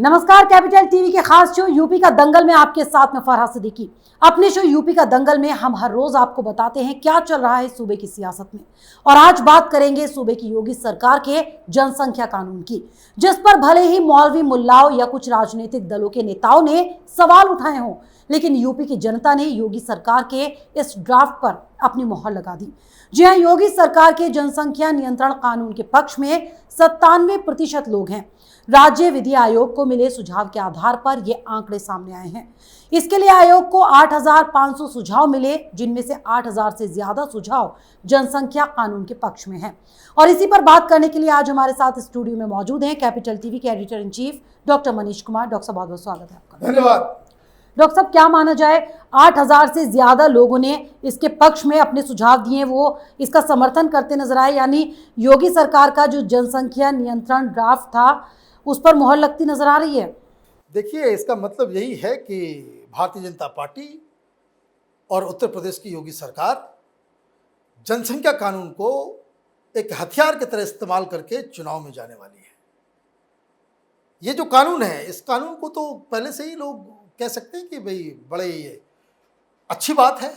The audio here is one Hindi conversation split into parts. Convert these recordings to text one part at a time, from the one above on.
नमस्कार, कैपिटल टीवी के खास शो यूपी का दंगल में आपके साथ में फरहाद सिद्दीकी। अपने शो यूपी का दंगल में हम हर रोज आपको बताते हैं क्या चल रहा है सूबे की सियासत में। और आज बात करेंगे सूबे की योगी सरकार के जनसंख्या कानून की, जिस पर भले ही मौलवी मुल्लाओं या कुछ राजनीतिक दलों के नेताओं ने सवाल उठाए हों, लेकिन यूपी की जनता ने योगी सरकार के इस ड्राफ्ट पर अपनी मोहर लगा दी। जी हाँ, योगी सरकार के जनसंख्या नियंत्रण कानून के पक्ष में 97% लोग हैं। राज्य विधि आयोग को मिले सुझाव के आधार पर ये आंकड़े सामने आए हैं। इसके लिए आयोग को 8,500 सुझाव मिले, जिनमें से 8,000 से ज्यादा सुझाव जनसंख्या कानून के पक्ष में हैं। और इसी पर बात करने के लिए आज हमारे साथ स्टूडियो में मौजूद हैं कैपिटल टीवी के editor in chief doctor Manish Kumar. Doctor साहब, बहुत बहुत स्वागत है आपका। धन्यवाद। डॉक्टर साहब, क्या माना जाए, 8,000 से ज्यादा लोगों ने इसके पक्ष में अपने सुझाव दिए, वो इसका समर्थन करते नजर आए, यानी योगी सरकार का जो जनसंख्या नियंत्रण ड्राफ्ट था उस पर मोहर लगती नजर आ रही है। देखिए, इसका मतलब यही है कि भारतीय जनता पार्टी और उत्तर प्रदेश की योगी सरकार जनसंख्या कानून को एक हथियार की तरह इस्तेमाल करके चुनाव में जाने वाली है। ये जो कानून है, इस कानून को तो पहले से ही लोग कह सकते हैं कि भाई बड़े ये अच्छी बात है।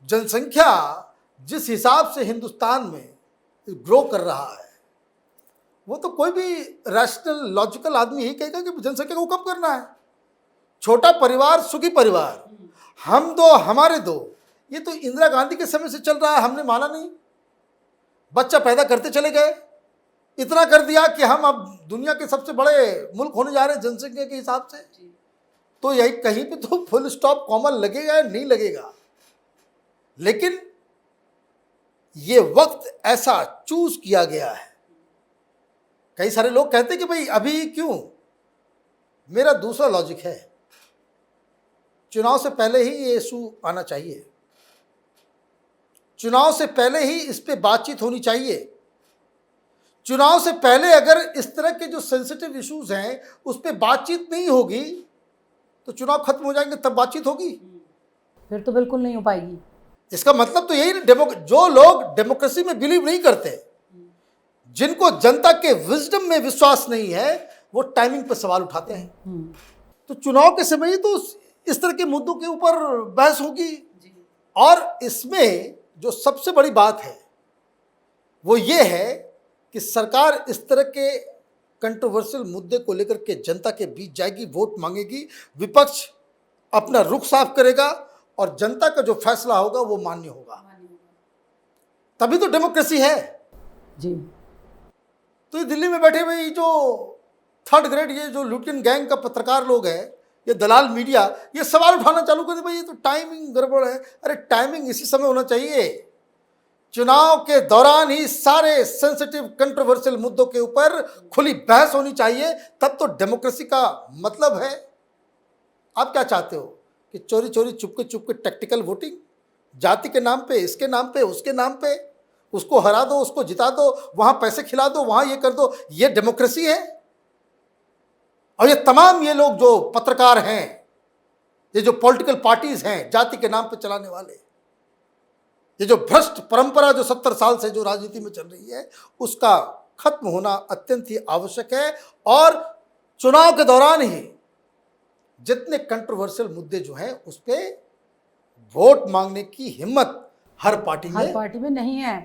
जनसंख्या जिस हिसाब से हिंदुस्तान में ग्रो कर रहा है, वो तो कोई भी रैशनल लॉजिकल आदमी यही कहेगा कि जनसंख्या को कम करना है। छोटा परिवार सुखी परिवार, हम दो हमारे दो, ये तो इंदिरा गांधी के समय से चल रहा है, हमने माना नहीं। बच्चा पैदा करते चले गए, इतना कर दिया कि हम अब दुनिया के सबसे बड़े मुल्क होने जा रहे हैं जनसंख्या के हिसाब से। तो यही कहीं पे तो फुल स्टॉप कॉमा लगेगा या नहीं लगेगा। लेकिन ये वक्त ऐसा चूज किया गया है। कई सारे लोग कहते हैं कि भाई अभी क्यों। मेरा दूसरा लॉजिक है, चुनाव से पहले ही ये इशू आना चाहिए, चुनाव से पहले ही इस पे बातचीत होनी चाहिए। चुनाव से पहले अगर इस तरह के जो सेंसिटिव इश्यूज हैं उस पे बातचीत नहीं होगी तो चुनाव खत्म हो जाएंगे, तब बातचीत होगी। फिर तो बिल्कुल नहीं हो पाएगी। इसका मतलब तो यही ना, जो लोग डेमोक्रेसी में बिलीव नहीं करते, जिनको जनता के विजडम में विश्वास नहीं है, वो टाइमिंग पर सवाल उठाते हैं। तो चुनाव के समय ही तो इस तरह के मुद्दों के ऊपर बहस होगी। और इसमें जो सबसे बड़ी बात है वो ये है कि सरकार इस तरह के कंट्रोवर्शियल मुद्दे को लेकर के जनता के बीच जाएगी, वोट मांगेगी, विपक्ष अपना रुख साफ करेगा और जनता का जो फैसला होगा वो मान्य होगा। तभी तो डेमोक्रेसी है जी। तो ये दिल्ली में बैठे हुए जो थर्ड ग्रेड ये जो लुटियन गैंग का पत्रकार लोग हैं, ये दलाल मीडिया, ये सवाल उठाना चालू कर दे, भाई ये तो टाइमिंग गड़बड़ है। अरे टाइमिंग इसी समय होना चाहिए, चुनाव के दौरान ही सारे सेंसिटिव कंट्रोवर्शियल मुद्दों के ऊपर खुली बहस होनी चाहिए, तब तो डेमोक्रेसी का मतलब है। आप क्या चाहते हो कि चोरी चोरी चुपके टैक्टिकल वोटिंग, जाति के नाम पे, इसके नाम पे, उसके नाम पे, उसको हरा दो, उसको जिता दो, वहां पैसे खिला दो, वहां ये कर दो, ये डेमोक्रेसी है? और ये तमाम ये लोग जो पत्रकार हैं, ये जो पॉलिटिकल पार्टीज हैं जाति के नाम पे चलाने वाले, ये जो भ्रष्ट परंपरा जो 70 साल से जो राजनीति में चल रही है, उसका खत्म होना अत्यंत ही आवश्यक है। और चुनाव के दौरान ही जितने कंट्रोवर्शियल मुद्दे जो हैं उस पे वोट मांगने की हिम्मत हर पार्टी में नहीं है,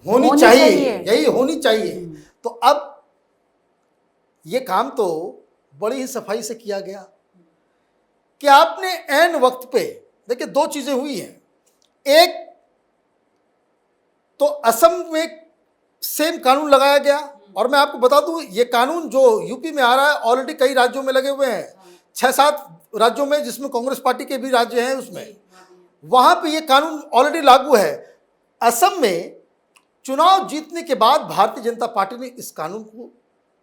होनी चाहिए। यही होनी चाहिए। तो अब ये काम तो बड़ी ही सफाई से किया गया कि आपने ऐन वक्त पे, देखिए दो चीजें हुई हैं। एक तो असम में सेम कानून लगाया गया, और मैं आपको बता दूं ये कानून जो यूपी में आ रहा है ऑलरेडी कई राज्यों में लगे हुए हैं, 6-7 राज्यों में, जिसमें कांग्रेस पार्टी के भी राज्य हैं, उसमें वहां पे ये कानून ऑलरेडी लागू है। असम में चुनाव जीतने के बाद भारतीय जनता पार्टी ने इस कानून को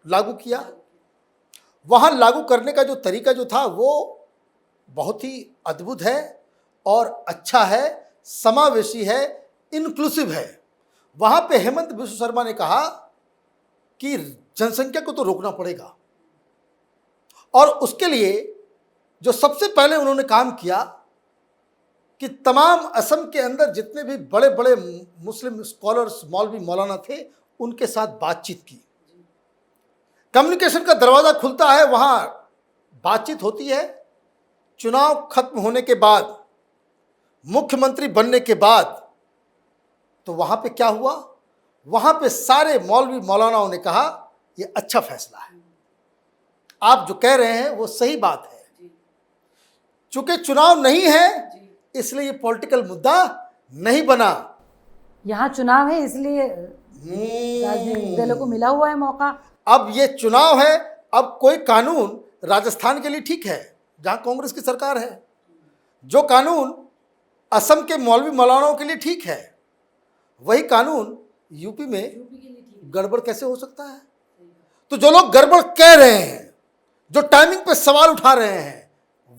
लागू किया। वहां लागू करने का जो तरीका जो था वो बहुत ही अद्भुत है और अच्छा है, समावेशी है, इंक्लूसिव है। वहां पे हेमंत बिस्व शर्मा ने कहा कि जनसंख्या को तो रोकना पड़ेगा, और उसके लिए जो सबसे पहले उन्होंने काम किया कि तमाम असम के अंदर जितने भी बड़े बड़े मुस्लिम स्कॉलर्स, मौलवी मौलाना थे, उनके साथ बातचीत की। कम्युनिकेशन का दरवाज़ा खुलता है, वहाँ बातचीत होती है। चुनाव खत्म होने के बाद, मुख्यमंत्री बनने के बाद, तो वहाँ पे क्या हुआ, वहाँ पे सारे मौलवी मौलानाओं ने कहा ये अच्छा फैसला है, आप जो कह रहे हैं वो सही बात है। चूंकि चुनाव नहीं है इसलिए ये पॉलिटिकल मुद्दा नहीं बना। यहाँ चुनाव है इसलिए राजनीतिक दलों को मिला हुआ है मौका। अब ये चुनाव है, अब कोई कानून राजस्थान के लिए ठीक है जहां कांग्रेस की सरकार है, जो कानून असम के मौलवी मौलानाओं के लिए ठीक है, वही कानून यूपी में गड़बड़ कैसे हो सकता है। तो जो लोग गड़बड़ कह रहे हैं, जो टाइमिंग पे सवाल उठा रहे हैं,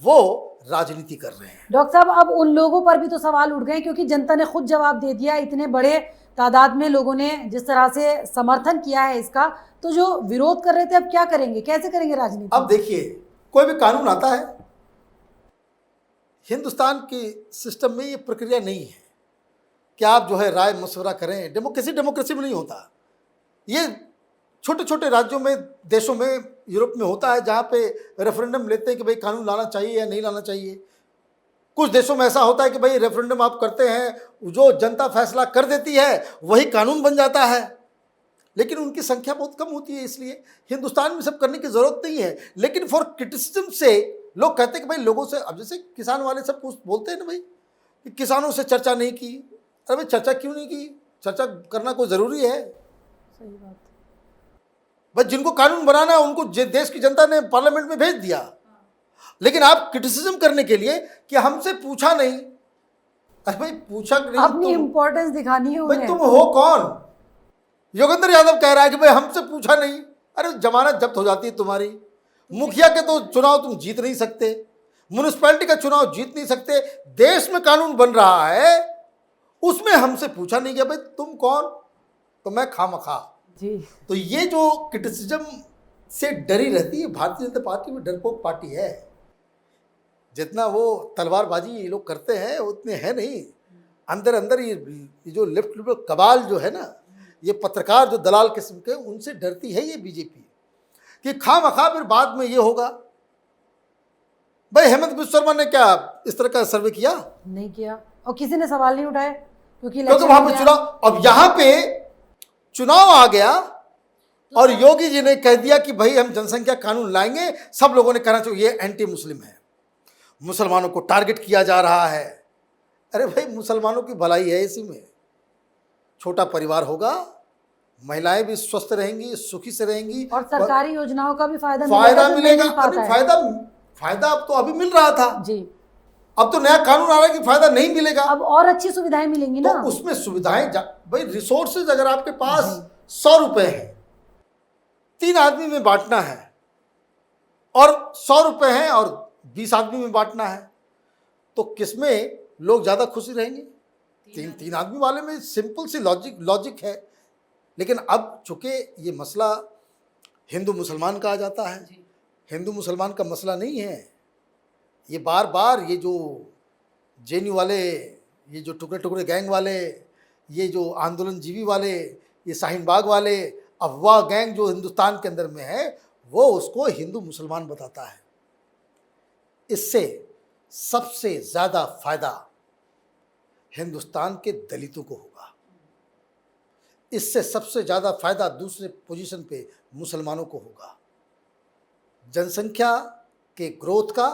वो राजनीति कर रहे हैं। डॉक्टर साहब, अब उन लोगों पर भी तो सवाल उठ गए क्योंकि जनता ने खुद जवाब दे दिया। इतने बड़े तादाद में लोगों ने जिस तरह से समर्थन किया है इसका, तो जो विरोध कर रहे थे अब क्या करेंगे, कैसे करेंगे राजनीति? अब देखिए, कोई भी कानून आता है, हिंदुस्तान की सिस्टम में ये प्रक्रिया नहीं है कि आप जो है राय मशवरा करें। डेमोक्रेसी में नहीं होता। ये छोटे छोटे राज्यों में, देशों में, यूरोप में होता है जहाँ पे रेफरेंडम लेते हैं कि भाई कानून लाना चाहिए या नहीं लाना चाहिए। कुछ देशों में ऐसा होता है कि भाई रेफरेंडम आप करते हैं, जो जनता फैसला कर देती है वही कानून बन जाता है, लेकिन उनकी संख्या बहुत कम होती है, इसलिए हिंदुस्तान में सब करने की ज़रूरत नहीं है। लेकिन फॉर क्रिटिसिज्म से लोग कहते हैं कि भाई लोगों से, अब जैसे किसान वाले सब कुछ बोलते हैं ना भाई कि किसानों से चर्चा नहीं की। अरे भाई चर्चा क्यों नहीं की? चर्चा करना कोई ज़रूरी है? सही बात। बस जिनको कानून बनाना है उनको देश की जनता ने पार्लियामेंट में भेज दिया, लेकिन आप क्रिटिसिज्म करने के लिए कि हमसे पूछा नहीं। अरे भाई पूछा नहीं, अपनी इंपॉर्टेंस दिखानी है भाई उन्हें। तुम हो कौन? योगेंद्र यादव कह रहा है कि भाई हमसे पूछा नहीं। अरे जमानत जब्त हो जाती है तुम्हारी। मुखिया के तो चुनाव तुम जीत नहीं सकते, म्युनिसिपैलिटी का चुनाव जीत नहीं सकते, देश में कानून बन रहा है, उसमें हमसे पूछा नहीं गया। भाई तुम कौन? तो मैं खामखा जी। तो ये जो क्रिटिसिज्म से डरी रहती है, भारतीय जनता पार्टी में डरपोक पार्टी है। जितना वो तलवारबाजी ये लोग करते हैं उतने है नहीं। अंदर अंदर ये जो लेफ्ट लिबरल कबाल जो है ना, ये पत्रकार जो दलाल किस्म के, उनसे डरती है ये बीजेपी कि खामखा फिर बाद में ये होगा। भाई हेमंत बिस्वा शर्मा ने क्या इस तरह का सर्वे किया? नहीं किया, और किसी ने सवाल नहीं उठाया क्योंकि वहां पे चुनाव, अब यहाँ पे चुनाव आ गया और योगी जी ने कह दिया कि भाई हम जनसंख्या कानून लाएंगे। सब लोगों ने कहना चाहिए ये एंटी मुस्लिम है, मुसलमानों को टारगेट किया जा रहा है। अरे भाई मुसलमानों की भलाई है इसी में। छोटा परिवार होगा, महिलाएं भी स्वस्थ रहेंगी, सुखी से रहेंगी, और सरकारी योजनाओं का भी फायदा मिलेगा। अरे फायदा अब तो अभी मिल रहा था जी, अब तो नया कानून आ रहा है कि फायदा नहीं मिलेगा। अब और अच्छी सुविधाएं मिलेंगी ना। तो उसमें सुविधाएं, भाई रिसोर्सेज अगर आपके पास 100 रुपए है, 3 आदमी में बांटना है, और 100 रुपए हैं और 20 आदमी में बांटना है, तो किसमें लोग ज्यादा खुशी रहेंगे? तीन आदमी वाले में सिंपल सी लॉजिक है। लेकिन अब चूंकि ये मसला हिंदू मुसलमान का आ जाता है, हिंदू मुसलमान का मसला नहीं है। ये बार बार ये जो जेएनयू वाले, ये जो टुकड़े टुकड़े गैंग वाले, ये जो आंदोलन जीवी वाले, ये शाहीन बाग वाले, अफवाह गैंग जो हिंदुस्तान के अंदर में है, वो उसको हिंदू मुसलमान बताता है। इससे सबसे ज़्यादा फायदा हिंदुस्तान के दलितों को होगा, इससे सबसे ज़्यादा फायदा दूसरे पोजीशन पे मुसलमानों को होगा। जनसंख्या के ग्रोथ का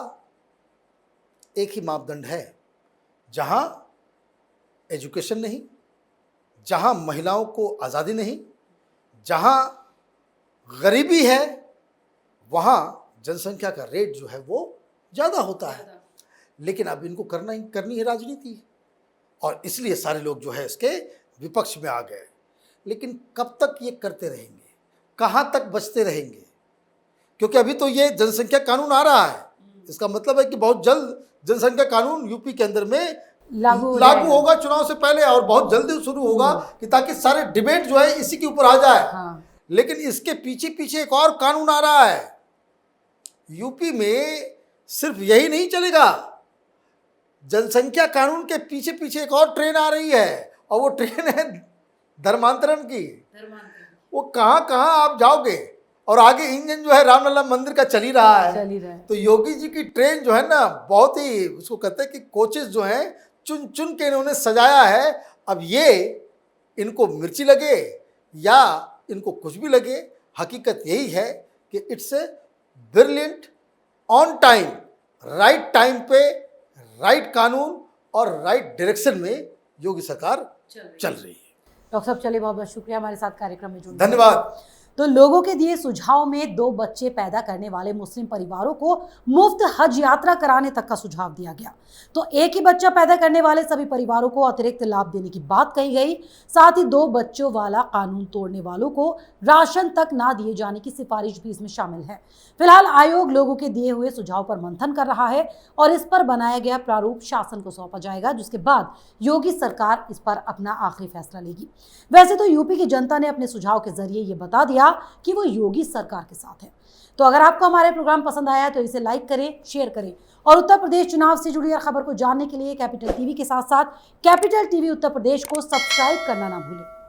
एक ही मापदंड है, जहां एजुकेशन नहीं, जहां महिलाओं को आज़ादी नहीं, जहां गरीबी है, वहां जनसंख्या का रेट जो है वो ज़्यादा होता है। लेकिन अब इनको करनी है राजनीति, और इसलिए सारे लोग जो है इसके विपक्ष में आ गए। लेकिन कब तक ये करते रहेंगे, कहाँ तक बचते रहेंगे? क्योंकि अभी तो ये जनसंख्या कानून आ रहा है, इसका मतलब है कि बहुत जल्द जनसंख्या कानून यूपी के अंदर में लागू होगा चुनाव से पहले, और बहुत जल्दी शुरू होगा कि ताकि सारे डिबेट जो है इसी के ऊपर आ जाए। हाँ। लेकिन इसके पीछे पीछे एक और कानून आ रहा है। यूपी में सिर्फ यही नहीं चलेगा, जनसंख्या कानून के पीछे पीछे एक और ट्रेन आ रही है, और वो ट्रेन है धर्मांतरण की। वो कहाँ कहाँ आप जाओगे? और आगे इंजन जो है रामलला मंदिर का चल ही रहा है। चल ही रहा है। तो योगी जी की ट्रेन जो है ना, बहुत ही उसको कहते हैं कि कोचेस जो हैं चुन चुन के इन्होंने सजाया है। अब ये इनको मिर्ची लगे या इनको कुछ भी लगे, हकीकत यही है कि it's a brilliant, on time, right time पे, राइट कानून और राइट डायरेक्शन में योगी सरकार चल रही है। डॉक्टर साहब चलिए, बहुत बहुत शुक्रिया हमारे साथ कार्यक्रम में जुड़ने। धन्यवाद। तो लोगों के दिए सुझाव में 2 बच्चे पैदा करने वाले मुस्लिम परिवारों को मुफ्त हज यात्रा कराने तक का सुझाव दिया गया। तो एक ही बच्चा पैदा करने वाले सभी परिवारों को अतिरिक्त लाभ देने की बात कही गई। साथ ही 2 बच्चों वाला कानून तोड़ने वालों को राशन तक ना दिए जाने की सिफारिश भी इसमें शामिल है। फिलहाल आयोग लोगों के दिए हुए सुझाव पर मंथन कर रहा है और इस पर बनाया गया प्रारूप शासन को सौंपा जाएगा, जिसके बाद योगी सरकार इस पर अपना आखिरी फैसला लेगी। वैसे तो यूपी की जनता ने अपने सुझाव के जरिए ये बता दिया कि वो योगी सरकार के साथ है। तो अगर आपको हमारे प्रोग्राम पसंद आया तो इसे लाइक करें, शेयर करें और उत्तर प्रदेश चुनाव से जुड़ी हर खबर को जानने के लिए कैपिटल टीवी के साथ साथ कैपिटल टीवी उत्तर प्रदेश को सब्सक्राइब करना ना भूलें।